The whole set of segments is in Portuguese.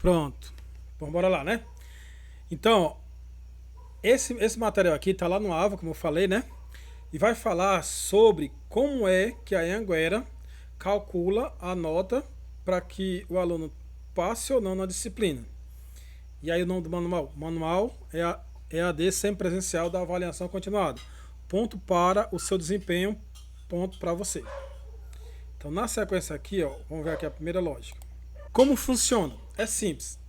Pronto. Então, bora lá, né? Então, ó, esse material aqui tá lá no AVA, como eu falei, né? E vai falar sobre como é que a Anhanguera calcula a nota para que o aluno passe ou não na disciplina. E aí o nome do manual? Manual é a EAD Semipresencial da Avaliação Continuada. Ponto para o seu desempenho, ponto para você. Então, na sequência aqui, ó, vamos ver aqui a primeira lógica. Como funciona? É simples.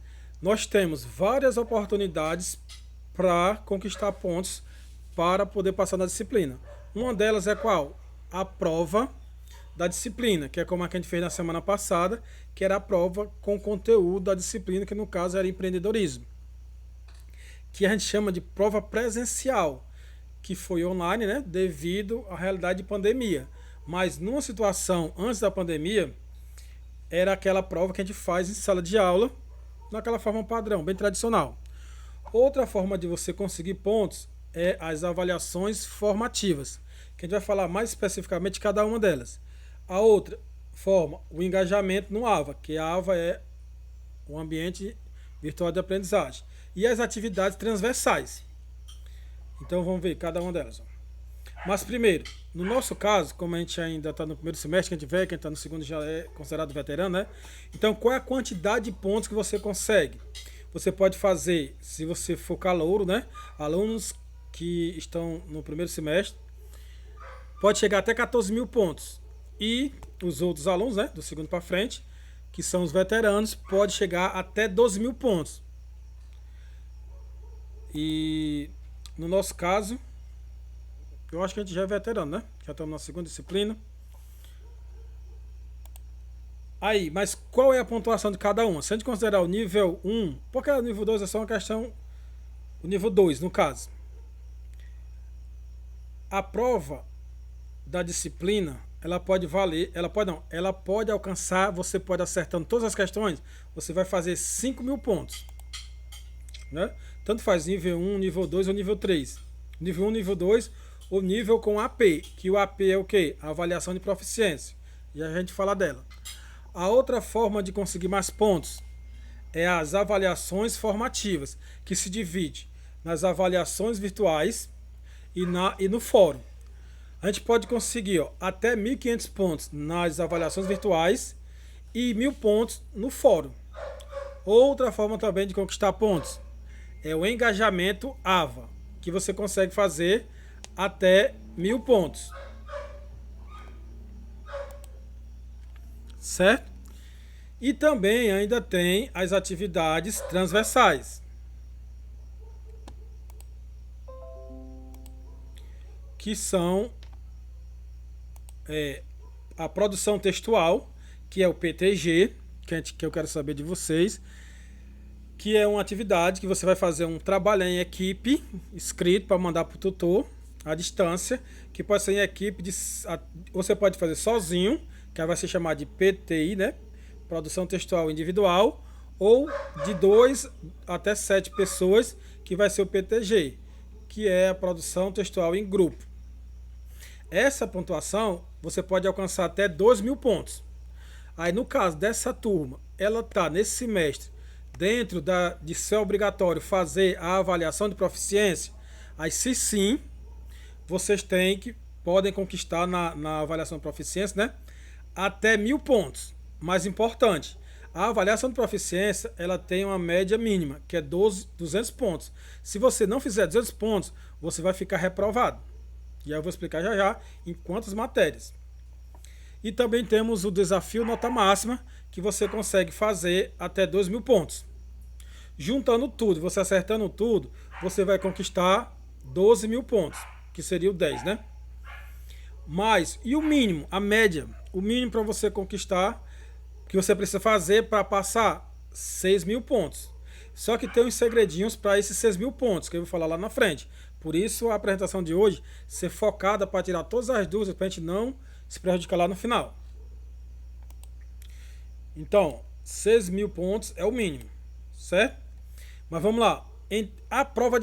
Nós temos várias oportunidades para conquistar pontos para poder passar na disciplina. Uma delas é qual? A prova da disciplina, que é como a que a gente fez na semana passada, que era a prova com conteúdo da disciplina, que no caso era empreendedorismo. Que a gente chama de prova presencial, que foi online, né, devido à realidade de pandemia. Mas numa situação antes da pandemia, era aquela prova que a gente faz em sala de aula, naquela forma padrão, bem tradicional. Outra forma de você conseguir pontos é as avaliações formativas, que a gente vai falar mais especificamente de cada uma delas. A outra forma, o engajamento no AVA, que a AVA é o ambiente virtual de aprendizagem. E as atividades transversais. Então vamos ver cada uma delas. Mas primeiro, no nosso caso, como a gente ainda está no primeiro semestre, que a gente vê, quem está no segundo já é considerado veterano, né? Então qual é a quantidade de pontos que você consegue? Você pode fazer, se você for calouro, né? Alunos que estão no primeiro semestre, pode chegar até 14 mil pontos. E os outros alunos, né, do segundo para frente, que são os veteranos, pode chegar até 12 mil pontos. E no nosso caso, eu acho que a gente já é veterano, né? Já estamos na segunda disciplina. Aí, mas qual é a pontuação de cada uma? Se a gente considerar o nível 1, porque o nível 2 é só uma questão, o nível 2 no caso. A prova da disciplina, ela pode valer, ela pode alcançar, você pode acertando todas as questões, você vai fazer 5 mil pontos. Né? Tanto faz nível 1, nível 2 ou nível 3. Nível 1, nível 2, ou nível com AP, que o AP é o quê? A avaliação de proficiência. E a gente fala dela. A outra forma de conseguir mais pontos é as avaliações formativas, que se divide nas avaliações virtuais e no fórum. A gente pode conseguir até 1.500 pontos nas avaliações virtuais e 1.000 pontos no fórum. Outra forma também de conquistar pontos é o engajamento AVA, que você consegue fazer até 1.000 pontos. Certo? E também ainda tem as atividades transversais, que são a produção textual, que é o PTG, que eu quero saber de vocês, que é uma atividade que você vai fazer um trabalho em equipe, escrito para mandar para o tutor, à distância, que pode ser em equipe, você pode fazer sozinho, que vai ser chamado de PTI, né? Produção textual individual, ou de 2 até 7 pessoas, que vai ser o PTG, que é a produção textual em grupo. Essa pontuação você pode alcançar até 2.000 pontos. Aí no caso dessa turma, ela está nesse semestre dentro de ser obrigatório fazer a avaliação de proficiência. Aí se sim, vocês podem conquistar na avaliação de proficiência, né? Até 1.000 pontos. Mais importante, a avaliação de proficiência ela tem uma média mínima, que é 200 pontos. Se você não fizer 200 pontos, você vai ficar reprovado. E aí eu vou explicar já já em quantas matérias. E também temos o desafio nota máxima, que você consegue fazer até 2.000 pontos. Juntando tudo, você acertando tudo, você vai conquistar 12.000 pontos, que seria o 10, né? Mas, e o mínimo, a média? O mínimo para você conquistar, que você precisa fazer para passar 6.000 pontos. Só que tem uns segredinhos para esses 6.000 pontos, que eu vou falar lá na frente. Por isso a apresentação de hoje ser focada para tirar todas as dúvidas, para a gente não se prejudicar lá no final. Então, 6.000 pontos é o mínimo, certo? Mas vamos lá. A prova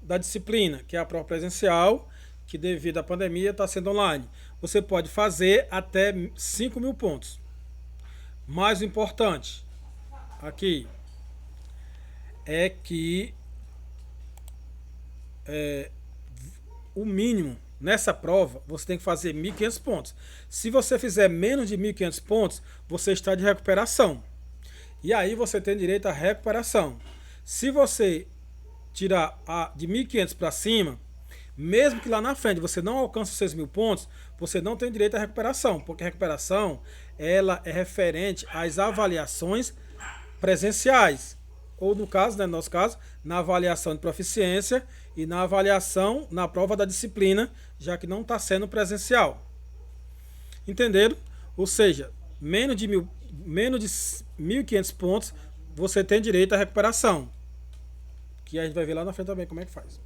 da disciplina, que é a prova presencial, que devido à pandemia está sendo online, você pode fazer até 5.000 pontos. Mais importante, aqui é que o mínimo nessa prova você tem que fazer 1.500 pontos. Se você fizer menos de 1.500 pontos, você está de recuperação. E aí você tem direito à recuperação. Se você tirar de 1.500 para cima, mesmo que lá na frente você não alcance os 6.000 pontos, você não tem direito à recuperação, porque a recuperação ela é referente às avaliações presenciais, ou no caso, né, no nosso caso, na avaliação de proficiência e na avaliação na prova da disciplina, já que não está sendo presencial. Entenderam? Ou seja, menos de 1.500 pontos, você tem direito à recuperação. Que a gente vai ver lá na frente também como é que faz.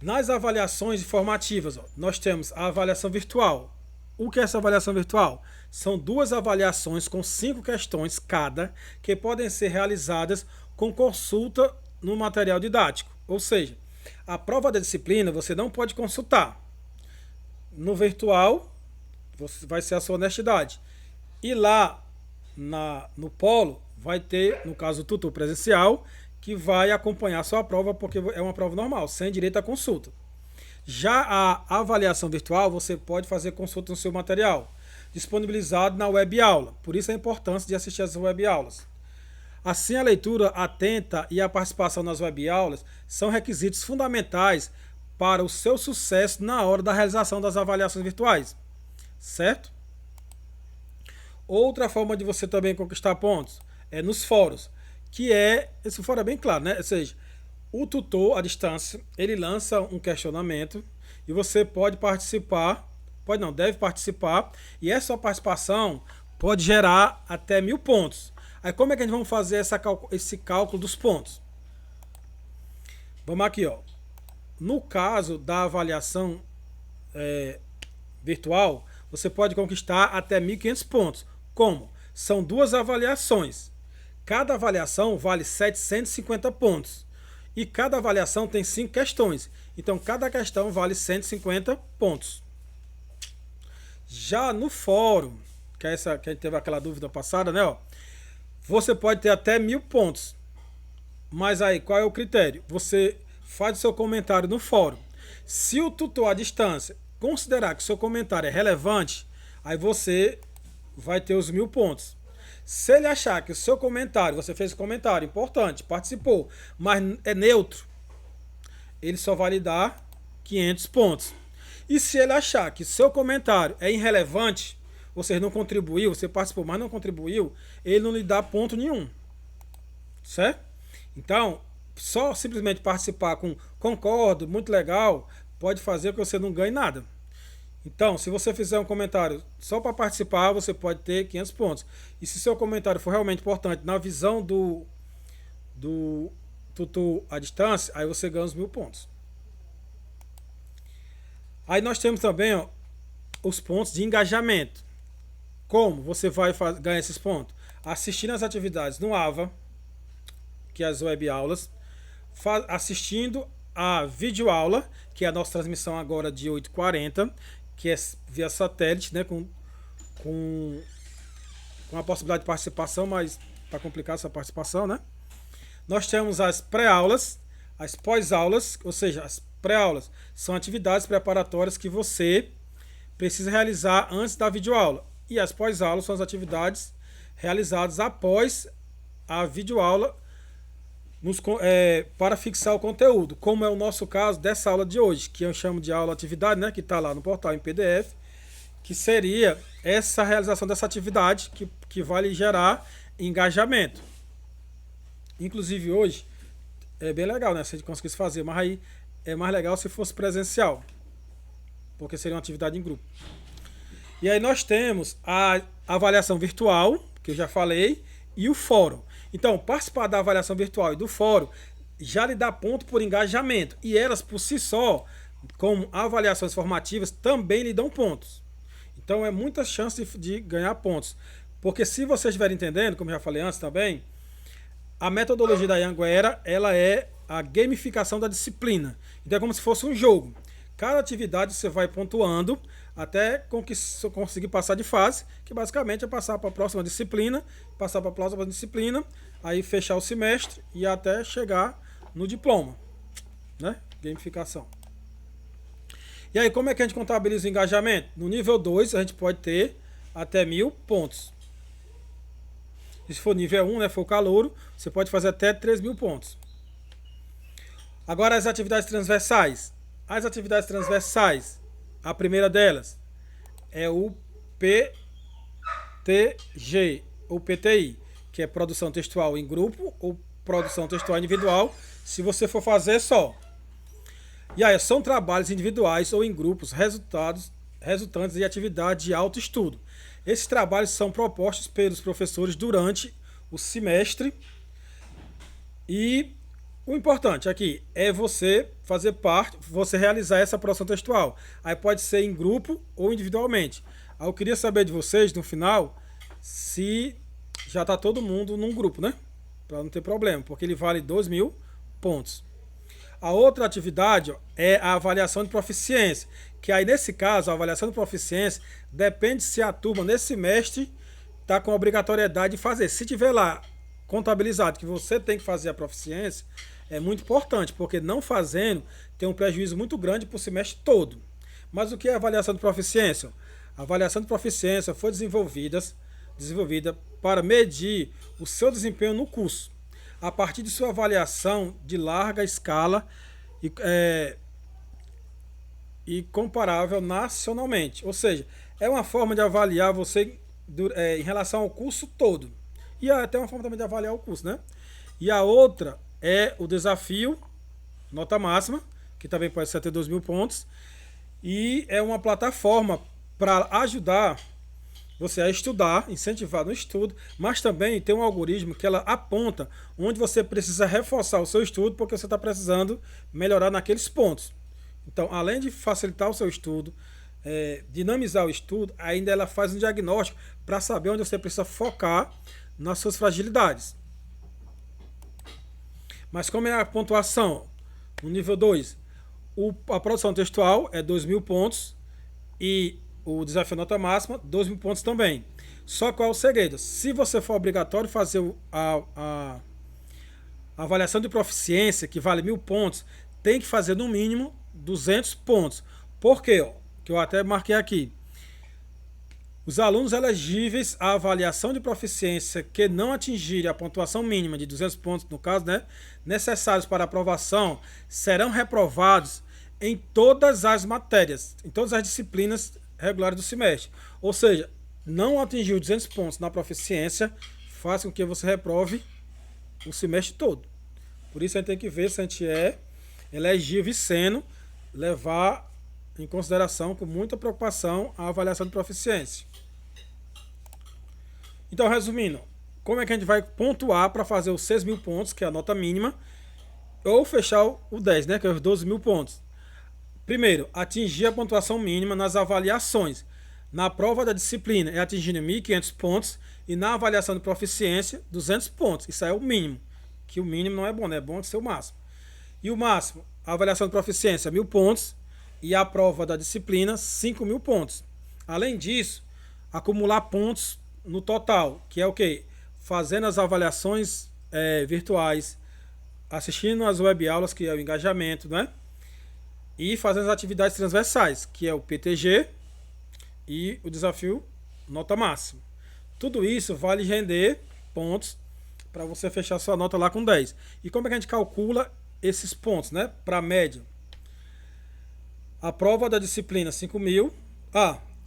Nas avaliações formativas, nós temos a avaliação virtual. O que é essa avaliação virtual? São 2 avaliações com 5 questões cada, que podem ser realizadas com consulta no material didático. Ou seja, a prova da disciplina você não pode consultar. No virtual, vai ser a sua honestidade. E lá no polo, vai ter, no caso, o tutor presencial, que vai acompanhar a sua prova, porque é uma prova normal, sem direito à consulta. Já a avaliação virtual, você pode fazer consulta no seu material, disponibilizado na web aula. Por isso a importância de assistir às web aulas. Assim, a leitura atenta e a participação nas web aulas são requisitos fundamentais para o seu sucesso na hora da realização das avaliações virtuais. Certo? Outra forma de você também conquistar pontos é nos fóruns, que esse fórum é bem claro, né? Ou seja, o tutor à distância, ele lança um questionamento e você pode participar, deve participar, e essa participação pode gerar até 1.000 pontos. Aí como é que a gente vai fazer esse cálculo dos pontos? Vamos aqui, ó. No caso da avaliação virtual, você pode conquistar até 1.500 pontos. Como? São 2 avaliações. Cada avaliação vale 750 pontos. E cada avaliação tem 5 questões. Então, cada questão vale 150 pontos. Já no fórum, que a gente teve aquela dúvida passada, né? Ó, você pode ter até 1.000 pontos. Mas aí, qual é o critério? Você faz o seu comentário no fórum. Se o tutor à distância considerar que o seu comentário é relevante, aí você vai ter os 1.000 pontos. Se ele achar que o seu comentário, você fez um comentário importante, participou, mas é neutro, ele só vai lhe dar 500 pontos. E se ele achar que seu comentário é irrelevante, você não contribuiu, você participou, mas não contribuiu, ele não lhe dá ponto nenhum. Certo? Então, só simplesmente participar com concordo, muito legal, pode fazer que você não ganhe nada. Então, se você fizer um comentário só para participar, você pode ter 500 pontos. E se seu comentário for realmente importante na visão do tutor à distância, aí você ganha os 1.000 pontos. Aí nós temos também, ó, os pontos de engajamento. Como você vai ganhar esses pontos? Assistindo às atividades no AVA, que é as web aulas, assistindo a videoaula, que é a nossa transmissão agora de 8h40, que é via satélite, né, com a possibilidade de participação, mas para complicar essa participação, né? Nós temos as pré-aulas, as pós-aulas, ou seja, as pré-aulas são atividades preparatórias que você precisa realizar antes da videoaula. E as pós-aulas são as atividades realizadas após a videoaula para fixar o conteúdo, como é o nosso caso dessa aula de hoje, que eu chamo de aula atividade, né, que está lá no portal em PDF, que seria essa realização dessa atividade que vai lhe gerar engajamento. Inclusive hoje é bem legal, né, se a gente conseguisse fazer, mas aí é mais legal se fosse presencial, porque seria uma atividade em grupo. E aí nós temos a avaliação virtual, que eu já falei, e o fórum. Então, participar da avaliação virtual e do fórum já lhe dá ponto por engajamento. E elas, por si só, como avaliações formativas, também lhe dão pontos. Então, é muita chance de ganhar pontos. Porque se vocês estiverem entendendo, como eu já falei antes também, a metodologia da Anhanguera, ela é a gamificação da disciplina. Então, é como se fosse um jogo. Cada atividade você vai pontuando até conseguir passar de fase, que basicamente é passar para a próxima disciplina, passar para a próxima disciplina, aí fechar o semestre e até chegar no diploma, né? Gamificação. E aí, como é que a gente contabiliza o engajamento? No nível 2, a gente pode ter até 1000 pontos. E se for nível 1, né, for calouro, você pode fazer até 3000 pontos. Agora, as atividades transversais. As atividades transversais, a primeira delas é o PTG, ou PTI, que é produção textual em grupo ou produção textual individual, se você for fazer só. E aí, são trabalhos individuais ou em grupos resultantes de atividade de autoestudo. Esses trabalhos são propostos pelos professores durante o semestre. E o importante aqui é você fazer parte, você realizar essa produção textual. Aí pode ser em grupo ou individualmente. Aí eu queria saber de vocês, no final, se já está todo mundo num grupo, né? Para não ter problema, porque ele vale 2000 pontos. A outra atividade é a avaliação de proficiência, que aí nesse caso a avaliação de proficiência depende se a turma nesse semestre está com a obrigatoriedade de fazer. Se tiver lá contabilizado que você tem que fazer a proficiência, é muito importante, porque não fazendo tem um prejuízo muito grande para o semestre todo. Mas o que é a avaliação de proficiência? A avaliação de proficiência foi desenvolvida para medir o seu desempenho no curso, a partir de sua avaliação de larga escala e comparável nacionalmente. Ou seja, é uma forma de avaliar você em relação ao curso todo. E até uma forma também de avaliar o curso, né? E a outra é o desafio, nota máxima, que também pode ser até 2000 pontos. E é uma plataforma para ajudar você a estudar, incentivar no estudo, mas também tem um algoritmo que ela aponta onde você precisa reforçar o seu estudo, porque você está precisando melhorar naqueles pontos. Então, além de facilitar o seu estudo, dinamizar o estudo, ainda ela faz um diagnóstico para saber onde você precisa focar nas suas fragilidades. Mas como é a pontuação? No nível 2, a produção textual é 2000 pontos e o desafio nota máxima, 2000 pontos também. Só qual é o segredo? Se você for obrigatório fazer a avaliação de proficiência, que vale 1000 pontos, tem que fazer no mínimo 200 pontos. Por quê? Que eu até marquei aqui. Os alunos elegíveis à avaliação de proficiência que não atingirem a pontuação mínima de 200 pontos, no caso, né, necessários para aprovação, serão reprovados em todas as matérias, em todas as disciplinas regulares do semestre. Ou seja, não atingiu 200 pontos na proficiência, faz com que você reprove o semestre todo. Por isso a gente tem que ver se a gente é elegível e sendo levar em consideração com muita preocupação a avaliação de proficiência. Então, resumindo, como é que a gente vai pontuar para fazer os 6.000 pontos, que é a nota mínima, ou fechar o 10, né, que é os 12.000 pontos? Primeiro, atingir a pontuação mínima nas avaliações. Na prova da disciplina é atingindo 1.500 pontos e na avaliação de proficiência 200 pontos. Isso aí é o mínimo, que o mínimo não é bom, né? É bom ser o máximo. E o máximo, a avaliação de proficiência 1.000 pontos e a prova da disciplina 5.000 pontos. Além disso, acumular pontos no total, que é o quê? Fazendo as avaliações virtuais, assistindo as webaulas, que é o engajamento, né? E fazendo as atividades transversais, que é o PTG e o desafio nota máxima. Tudo isso vale render pontos para você fechar sua nota lá com 10. E como é que a gente calcula esses pontos, né? Para a média. A prova da disciplina 5.000.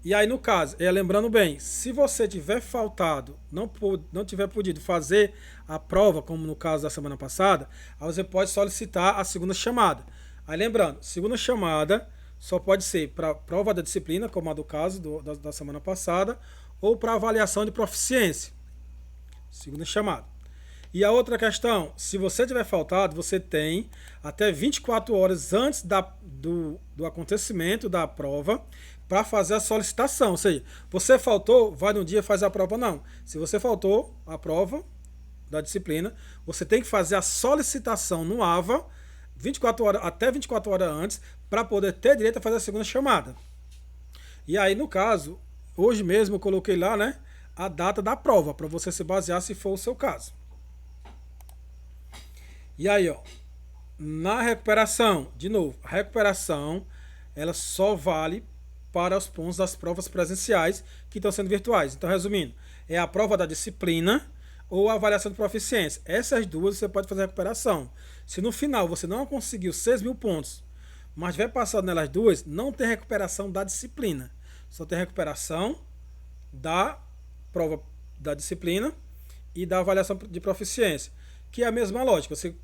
E aí no caso, lembrando bem, se você tiver faltado, não tiver podido fazer a prova, como no caso da semana passada, aí você pode solicitar a segunda chamada. Aí lembrando, segunda chamada só pode ser para prova da disciplina, como a do caso da semana passada, ou para avaliação de proficiência. Segunda chamada. E a outra questão, se você tiver faltado, você tem até 24 horas antes do acontecimento da prova para fazer a solicitação. Ou seja, você faltou, vai no dia e faz a prova, não. Se você faltou a prova da disciplina, você tem que fazer a solicitação no AVA até 24 horas antes para poder ter direito a fazer a segunda chamada. E aí, no caso, hoje mesmo eu coloquei lá, né, a data da prova, para você se basear se for o seu caso. E aí, ó, na recuperação, de novo, a recuperação, ela só vale para os pontos das provas presenciais que estão sendo virtuais. Então, resumindo, é a prova da disciplina ou a avaliação de proficiência. Essas duas você pode fazer a recuperação. Se no final você não conseguiu 6.000 pontos, mas tiver passado nelas duas, não tem recuperação da disciplina. Só tem recuperação da prova da disciplina e da avaliação de proficiência, que é a mesma lógica. Você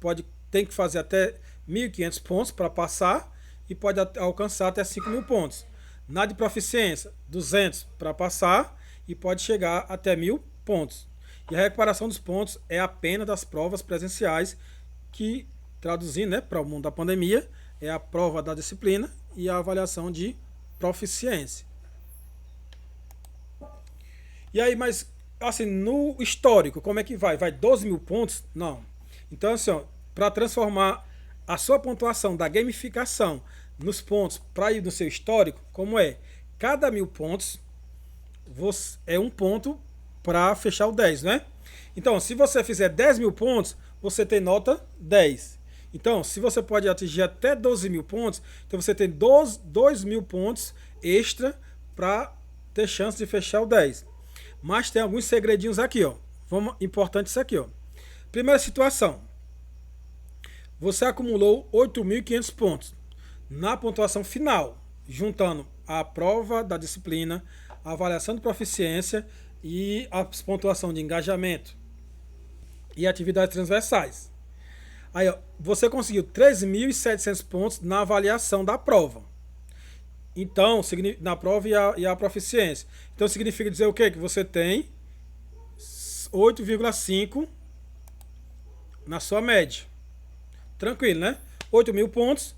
tem que fazer até 1.500 pontos para passar e pode alcançar até 5.000 pontos. Na de proficiência, 200 para passar e pode chegar até 1.000 pontos. E a recuperação dos pontos é apenas das provas presenciais, que, traduzindo, né, para o mundo da pandemia, é a prova da disciplina e a avaliação de proficiência. E aí, mas assim, no histórico, como é que vai? Vai 12.000 pontos? Não. Então, assim, para transformar a sua pontuação da gamificação nos pontos para ir no seu histórico, como é? Cada 1.000 pontos é um ponto para fechar o 10, né? Então, se você fizer 10.000 pontos, você tem nota 10. Então, se você pode atingir até 12.000 pontos, então você tem 2.000 pontos extra para ter chance de fechar o 10. Mas tem alguns segredinhos aqui, ó. Importante isso aqui, ó. Primeira situação. Você acumulou 8.500 pontos na pontuação final, juntando a prova da disciplina, a avaliação de proficiência e a pontuação de engajamento e atividades transversais. Aí, ó, você conseguiu 3.700 pontos na avaliação da prova. Então, na prova e a proficiência. Então, significa dizer o quê? Que você tem 8,5 na sua média. Tranquilo, né? 8.000 pontos,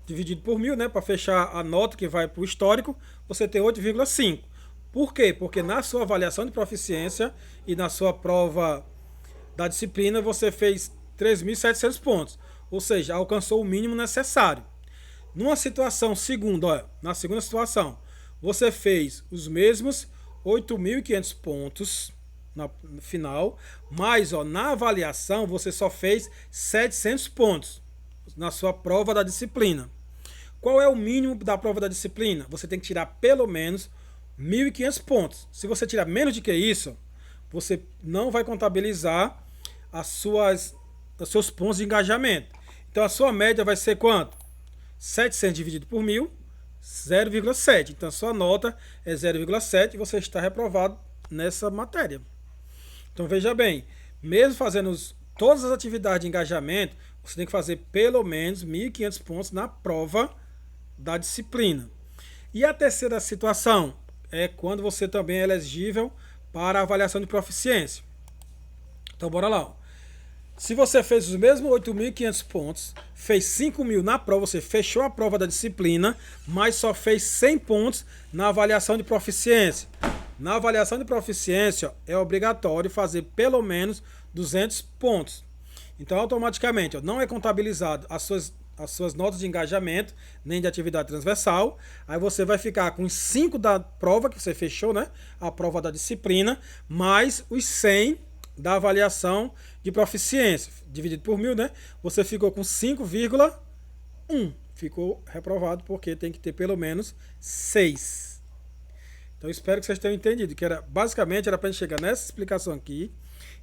dividido por 1.000, né? Para fechar a nota que vai para o histórico, você tem 8,5. Por quê? Porque na sua avaliação de proficiência e na sua prova da disciplina, você fez 3.700 pontos. Ou seja, alcançou o mínimo necessário. Numa situação segunda, olha, na segunda situação, você fez os mesmos 8.500 pontos no final, mas ó, na avaliação você só fez 700 pontos na sua prova da disciplina. Qual é o mínimo da prova da disciplina? Você tem que tirar pelo menos 1.500 pontos. Se você tirar menos do que isso, você não vai contabilizar os seus pontos de engajamento. Então a sua média vai ser quanto? 700 dividido por 1.000, 0,7. Então a sua nota é 0,7 e você está reprovado nessa matéria. Então veja bem, mesmo fazendo todas as atividades de engajamento, você tem que fazer pelo menos 1.500 pontos na prova da disciplina. E a terceira situação é quando você também é elegível para a avaliação de proficiência. Então bora lá. Se você fez os mesmos 8.500 pontos, fez 5.000 na prova, você fechou a prova da disciplina, mas só fez 100 pontos na avaliação de proficiência. Na avaliação de proficiência é obrigatório fazer pelo menos 200 pontos. Então automaticamente não é contabilizado as suas notas de engajamento, nem de atividade transversal. Aí você vai ficar com os 5 da prova que você fechou, né? A prova da disciplina, mais os 100 da avaliação de proficiência, dividido por 1.000, né? Você ficou com 5,1. Ficou reprovado porque tem que ter pelo menos 6. Então espero que vocês tenham entendido, que basicamente era para a gente chegar nessa explicação aqui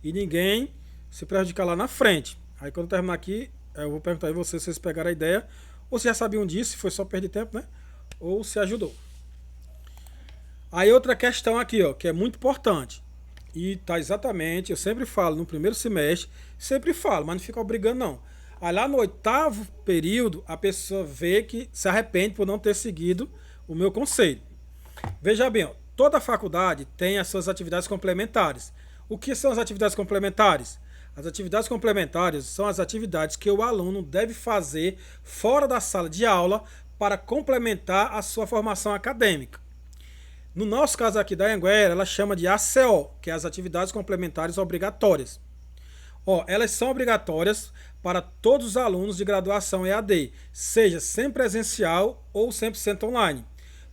e ninguém se prejudicar lá na frente. Aí quando terminar aqui, eu vou perguntar a vocês se vocês pegaram a ideia, ou se já sabiam disso, se foi só perder tempo, né? Ou se ajudou. Aí outra questão aqui, ó, que é muito importante. E tá exatamente, eu sempre falo no primeiro semestre, sempre falo, mas não fica obrigando não. Aí lá no 8º período, a pessoa vê que se arrepende por não ter seguido o meu conselho. Veja bem, ó, toda faculdade tem as suas atividades complementares. O que são as atividades complementares? As atividades complementares são as atividades que o aluno deve fazer fora da sala de aula para complementar a sua formação acadêmica. No nosso caso aqui da Anhanguera, ela chama de ACO, que é as atividades complementares obrigatórias. Ó, elas são obrigatórias para todos os alunos de graduação EAD, seja 100% presencial ou 100% online.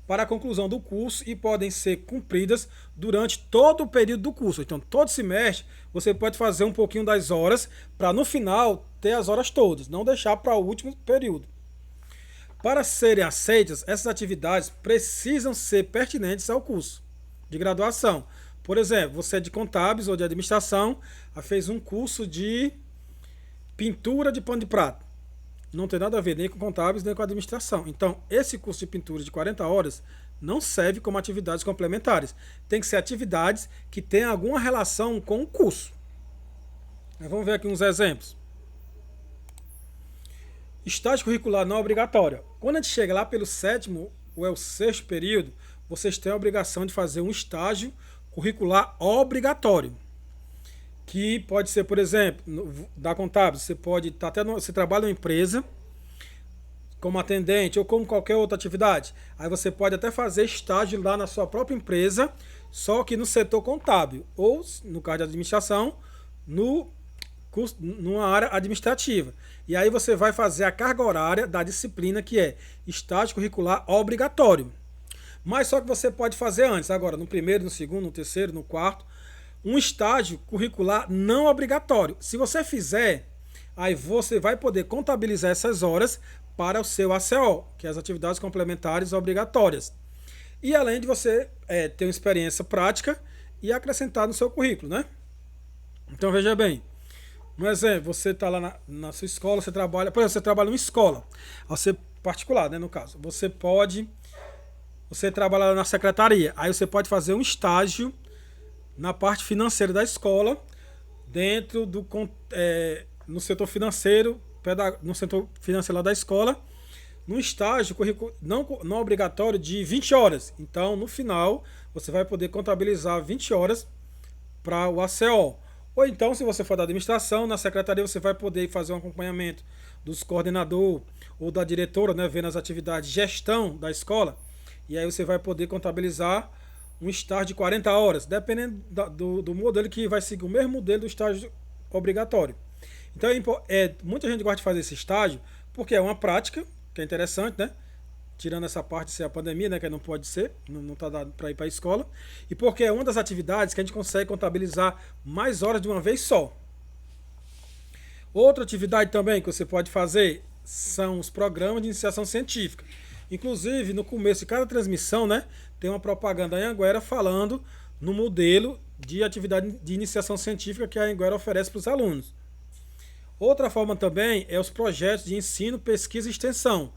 para a conclusão do curso e podem ser cumpridas durante todo o período do curso. Então, todo semestre, você pode fazer um pouquinho das horas para no final ter as horas todas, não deixar para o último período. Para serem aceitas, essas atividades precisam ser pertinentes ao curso de graduação. Por exemplo, você é de contábeis ou de administração, fez um curso de pintura de pano de prato. Não tem nada a ver nem com contábeis nem com administração. Então, esse curso de pintura de 40 horas não serve como atividades complementares. Tem que ser atividades que tenham alguma relação com o curso. Vamos ver aqui uns exemplos. Estágio curricular não obrigatório. Quando a gente chega lá pelo 7º ou é o 6º período, vocês têm a obrigação de fazer um estágio curricular obrigatório. Que pode ser, por exemplo, da contábil, você pode estar até você trabalha numa empresa como atendente ou como qualquer outra atividade. Aí você pode até fazer estágio lá na sua própria empresa, só que no setor contábil ou no caso de administração, numa área administrativa. E aí você vai fazer a carga horária da disciplina que é estágio curricular obrigatório. Mas só que você pode fazer antes, agora no primeiro, no segundo, no terceiro, no quarto, um estágio curricular não obrigatório. Se você fizer, aí você vai poder contabilizar essas horas para o seu ACO, que é as atividades complementares obrigatórias. E além de você ter uma experiência prática e acrescentar no seu currículo, né? Então veja bem, um exemplo, você está lá na sua escola, você trabalha, por exemplo, você trabalha numa escola, você particular, né, no caso, você trabalha lá na secretaria, aí você pode fazer um estágio na parte financeira da escola, dentro do no setor financeiro, no setor financeiro lá da escola, num estágio não obrigatório de 20 horas. Então, no final, você vai poder contabilizar 20 horas para o ACO. Ou então, se você for da administração, na secretaria você vai poder fazer um acompanhamento dos coordenador ou da diretora, né, vendo as atividades de gestão da escola, e aí você vai poder contabilizar um estágio de 40 horas, dependendo do modelo que vai seguir o mesmo modelo do estágio obrigatório. Então, muita gente gosta de fazer esse estágio porque é uma prática, que é interessante, né? Tirando essa parte de ser a pandemia, né? Que não pode ser, não está dado para ir para a escola. E porque é uma das atividades que a gente consegue contabilizar mais horas de uma vez só. Outra atividade também que você pode fazer são os programas de iniciação científica. Inclusive, no começo de cada transmissão, né, tem uma propaganda da Anhanguera falando no modelo de atividade de iniciação científica que a Anhanguera oferece para os alunos. Outra forma também é os projetos de ensino, pesquisa e extensão,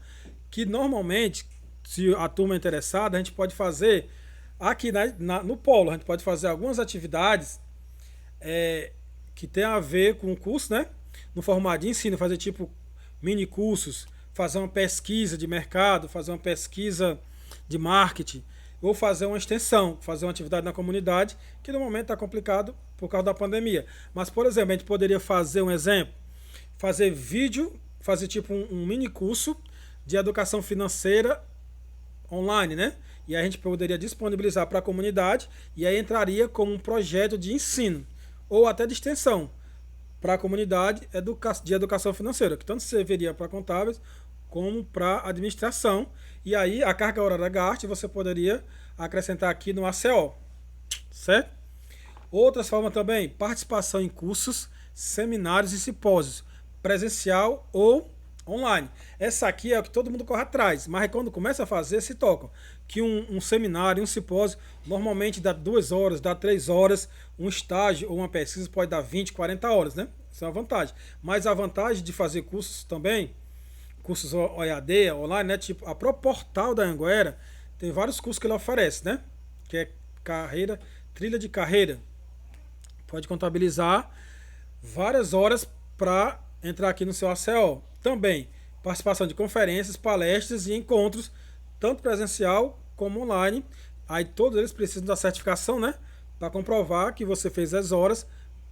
que normalmente, se a turma é interessada, a gente pode fazer aqui no polo, a gente pode fazer algumas atividades que tem a ver com o curso, né, no formato de ensino, fazer tipo mini cursos, fazer uma pesquisa de mercado, fazer uma pesquisa de marketing, ou fazer uma extensão, fazer uma atividade na comunidade, que no momento está complicado por causa da pandemia. Mas, por exemplo, a gente poderia fazer um exemplo, fazer vídeo, fazer tipo um mini curso de educação financeira online, né? E aí a gente poderia disponibilizar para a comunidade, e aí entraria como um projeto de ensino, ou até de extensão, para a comunidade de educação financeira, que tanto serviria para contábeis, como para administração, e aí a carga horária GAST você poderia acrescentar aqui no ACO, certo? Outras formas também, participação em cursos, seminários e simpósios, presencial ou online. Essa aqui é o que todo mundo corre atrás, mas quando começa a fazer, se tocam. Que um seminário, um simpósio, normalmente dá 2 horas, dá 3 horas, um estágio ou uma pesquisa pode dar 20, 40 horas, né? Isso é uma vantagem. Mas a vantagem de fazer cursos também, cursos OEAD, online, né? Tipo, a própria portal da Anhanguera tem vários cursos que ele oferece, né? Que é trilha de carreira. Pode contabilizar várias horas para entrar aqui no seu ACO. Também participação de conferências, palestras e encontros, tanto presencial como online. Aí todos eles precisam da certificação, né? Para comprovar que você fez as horas.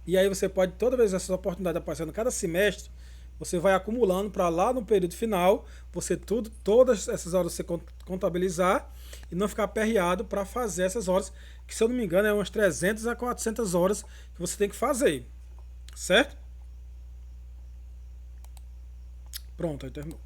E aí você pode, toda vez essa oportunidade aparecendo cada semestre, você vai acumulando para lá no período final, todas essas horas você contabilizar e não ficar aperreado para fazer essas horas, que se eu não me engano é umas 300 a 400 horas que você tem que fazer, certo? Pronto, aí terminou.